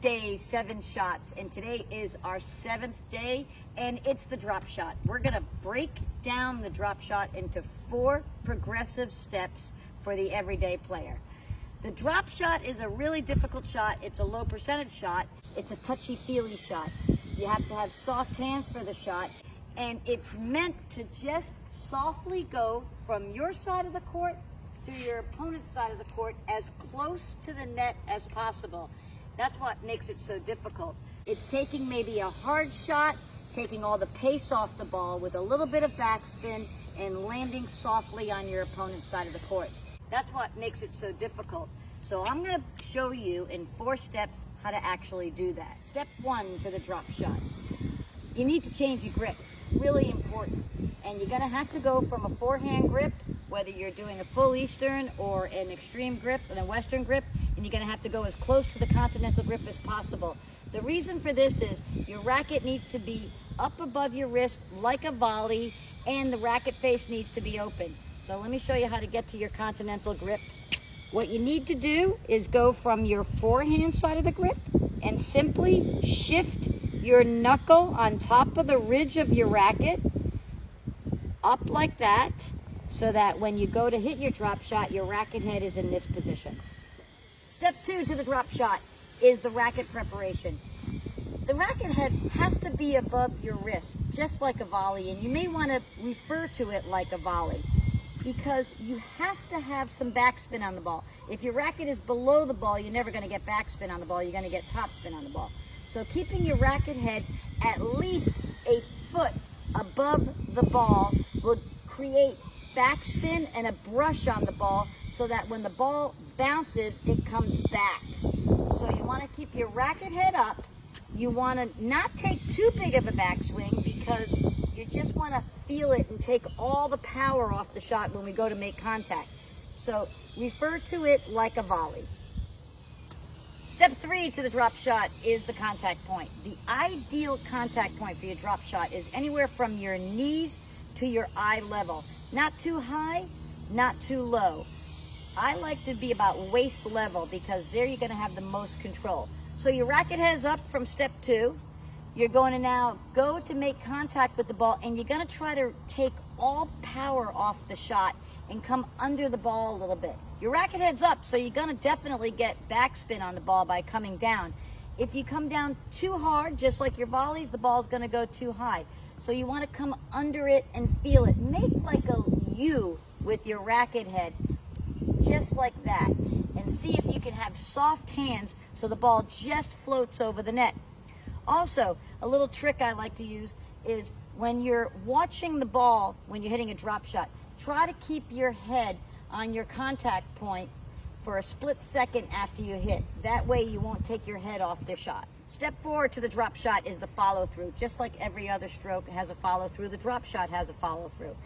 days, 7 shots, and today is our 7th day, and it's the drop shot. We're gonna break down the drop shot into 4 progressive steps for the everyday player. The drop shot is a really difficult shot. It's a low percentage shot. It's a touchy-feely shot. You have to have soft hands for the shot, and it's meant to just softly go from your side of the court to your opponent's side of the court as close to the net as possible. That's what makes it so difficult. It's taking maybe a hard shot, taking all the pace off the ball with a little bit of backspin and landing softly on your opponent's side of the court. That's what makes it so difficult. So I'm going to show you in 4 steps how to actually do that. Step 1 to the drop shot. You need to change your grip. Really important. And you're going to have to go from a forehand grip, whether you're doing a full Eastern or an extreme grip and a Western grip, and you're going to have to go as close to the Continental grip as possible. The reason for this is your racket needs to be up above your wrist like a volley, and the racket face needs to be open. So let me show you how to get to your Continental grip. What you need to do is go from your forehand side of the grip and simply shift your knuckle on top of the ridge of your racket up like that, so that when you go to hit your drop shot, your racket head is in this position. Step 2 to the drop shot is the racket preparation. The racket head has to be above your wrist, just like a volley, and you may want to refer to it like a volley because you have to have some backspin on the ball. If your racket is below the ball, you're never going to get backspin on the ball, you're going to get topspin on the ball. So keeping your racket head at least a foot above the ball will create backspin and a brush on the ball so that when the ball bounces, it comes back. So you want to keep your racket head up. You want to not take too big of a backswing because you just want to feel it and take all the power off the shot when we go to make contact. So refer to it like a volley. Step 3 to the drop shot is the contact point. The ideal contact point for your drop shot is anywhere from your knees to your eye level. Not too high, not too low. I like to be about waist level because there you're going to have the most control. So your racket head is up from step 2. You're going to now go to make contact with the ball, and you're going to try to take all power off the shot and come under the ball a little bit. Your racket head's up, so you're going to definitely get backspin on the ball by coming down. If you come down too hard, just like your volleys, the ball's going to go too high. So you want to come under it and feel it. Make like a U with your racket head, just like that. And see if you can have soft hands so the ball just floats over the net. Also, a little trick I like to use is when you're watching the ball, when you're hitting a drop shot, try to keep your head on your contact point for a split second after you hit. That way you won't take your head off the shot. Step 4 to the drop shot is the follow through. Just like every other stroke has a follow through, the drop shot has a follow through.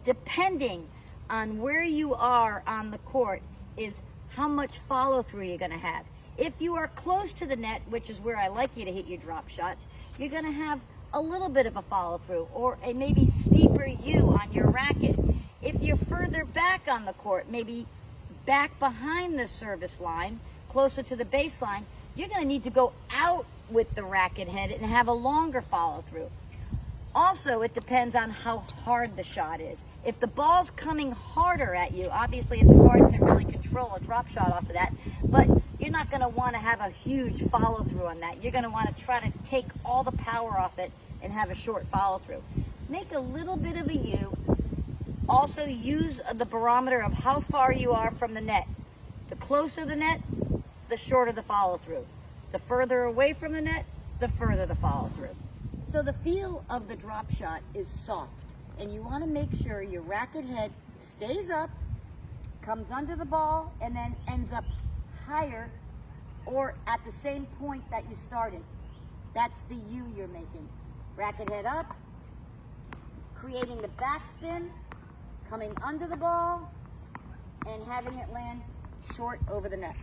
Depending on where you are on the court is how much follow through you're going to have. If you are close to the net, which is where I like you to hit your drop shots, you're going to have a little bit of a follow through or a maybe steeper U on your racket. If you're further back on the court, maybe back behind the service line, closer to the baseline, you're going to need to go out with the racket head and have a longer follow through. Also, it depends on how hard the shot is. If the ball's coming harder at you, obviously it's hard to really control a drop shot off of that, but you're not going to want to have a huge follow through on that. You're going to want to try to take all the power off it and have a short follow through. Make a little bit of a U. Also use the barometer of how far you are from the net. The closer the net, the shorter the follow through. The further away from the net, the further the follow through. So the feel of the drop shot is soft, and you want to make sure your racket head stays up, comes under the ball, and then ends up higher or at the same point that you started. That's the U you're making. Racket head up, creating the backspin, coming under the ball, and having it land short over the net.